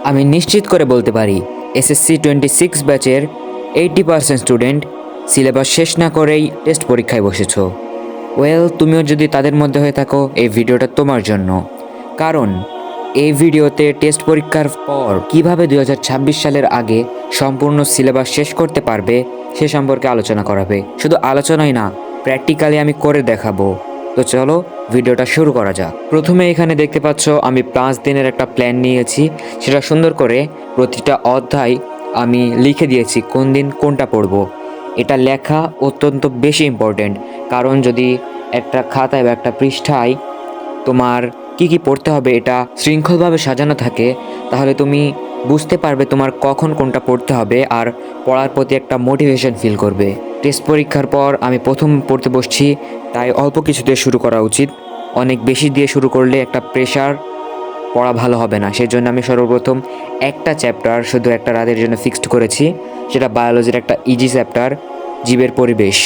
আমি নিশ্চিত করে বলতে পারি এসএসসি 26 ব্যাচের 80% স্টুডেন্ট সিলেবাস শেষ না করেই টেস্ট পরীক্ষায় বসেছো। তুমিও যদি তাদের মধ্যে হয়ে থাকো, এই ভিডিওটা তোমার জন্য। কারণ এই ভিডিওতে টেস্ট পরীক্ষার পর কিভাবে 2026 সালের আগে সম্পূর্ণ সিলেবাস শেষ করতে পারবে সে সম্পর্কে আলোচনা করাবে। শুধু আলোচনাই না, প্র্যাকটিক্যালি আমি করে দেখাবো। তো চলো ভিডিওটা শুরু করা যাক। প্রথমে এখানে দেখতে পাচ্ছ আমি 5 দিনের একটা প্ল্যান নিয়েছি। সেটা সুন্দর করে প্রতিটা অধ্যায় আমি লিখে দিয়েছি কোন দিন কোনটা পড়বো। এটা লেখা অত্যন্ত বেশি ইম্পর্টেন্ট, কারণ যদি একটা খাতায় বা একটা পৃষ্ঠায় তোমার কি কি পড়তে হবে এটা শৃঙ্খলভাবে সাজানো থাকে, তাহলে তুমি বুঝতে পারবে তোমার কখন কোনটা পড়তে হবে আর পড়ার প্রতি একটা মোটিভেশন ফিল করবে। টেস্ট পরীক্ষার পর আমি প্রথম পড়তে বসছি, তাই অল্প কিছু দিয়ে শুরু করা উচিত। অনেক বেশি দিয়ে শুরু করলে একটা প্রেশার, পড়া ভালো হবে না। সেই জন্য আমি সর্বপ্রথম একটা চ্যাপ্টার শুধু একটা রাতের জন্য ফিক্সড করেছি। সেটা বায়োলজির একটা ইজি চ্যাপ্টার, জীবের পরিবেশ।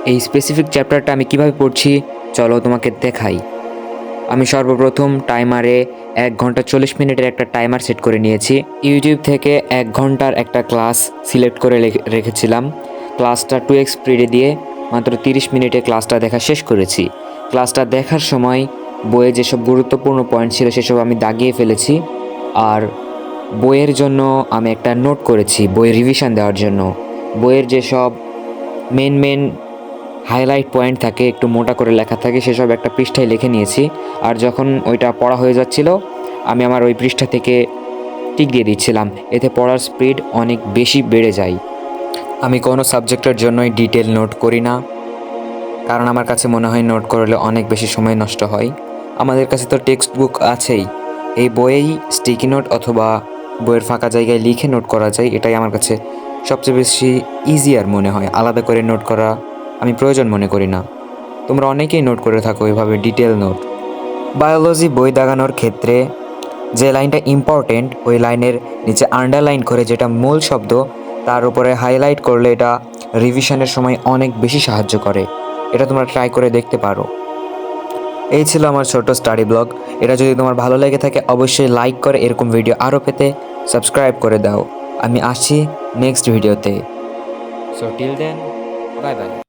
এই স্পেসিফিক চ্যাপ্টারটা আমি কিভাবে পড়ছি চলো তোমাকে দেখাই। আমি সর্বপ্রথম টাইমারে 1 ঘন্টা 40 মিনিটের একটা টাইমার সেট করে নিয়েছি। ইউটিউব থেকে 1 ঘন্টার একটা ক্লাস সিলেক্ট করে রেখেছিলাম। ক্লাসটা 2x স্পিডে দিয়ে মাত্র 30 মিনিটে ক্লাসটা দেখা শেষ করেছি। ক্লাসটা দেখার সময় বইয়ে যেসব গুরুত্বপূর্ণ পয়েন্ট ছিল সেসব আমি দাগিয়ে ফেলেছি। আর বইয়ের জন্য আমি একটা নোট করেছি বই রিভিশন দেওয়ার জন্য। বইয়ের যেসব মেন হাইলাইট পয়েন্ট থাকে, একটু মোটা করে লেখা থাকে, সেসব একটা পৃষ্ঠায় লিখে নিয়েছি। আর যখন ওইটা পড়া হয়ে যাচ্ছিল আমি আমার ওই পৃষ্ঠা থেকে টিক দিয়ে দিচ্ছিলাম। এতে পড়ার স্পিড অনেক বেশি বেড়ে যায়। আমি কোনো সাবজেক্টের জন্যই ডিটেল নোট করি না, কারণ আমার কাছে মনে হয় নোট করলে অনেক বেশি সময় নষ্ট হয়। আমাদের কাছে তো টেক্সট বুক আছেই, এই বইয়েই স্টিকি নোট অথবা বইয়ের ফাঁকা জায়গায় লিখে নোট করা যায়। এটাই আমার কাছে সবচেয়ে বেশি ইজিয়ার মনে হয়। আলাদা করে নোট করা আমি প্রয়োজন মনে করি না। তোমরা অনেকেই নোট করে থাকো এভাবে ডিটেল নোট। বায়োলজি বই দাগানোর ক্ষেত্রে যে লাইনটা ইম্পর্টেন্ট ওই লাইনের নিচে আন্ডারলাইন করে যেটা মূল শব্দ তার উপরে হাইলাইট করলে এটা রিভিশনের সময় অনেক বেশি সাহায্য করে। এটা তোমরা ট্রাই করে দেখতে পারো। এই ছিল আমার ছোট স্টাডি ব্লগ। এটা যদি তোমার ভালো লেগে থাকে অবশ্যই লাইক করে এরকম ভিডিও আরও পেতে সাবস্ক্রাইব করে দাও। আমি আসছি নেক্সট ভিডিওতে। So till then, bye by.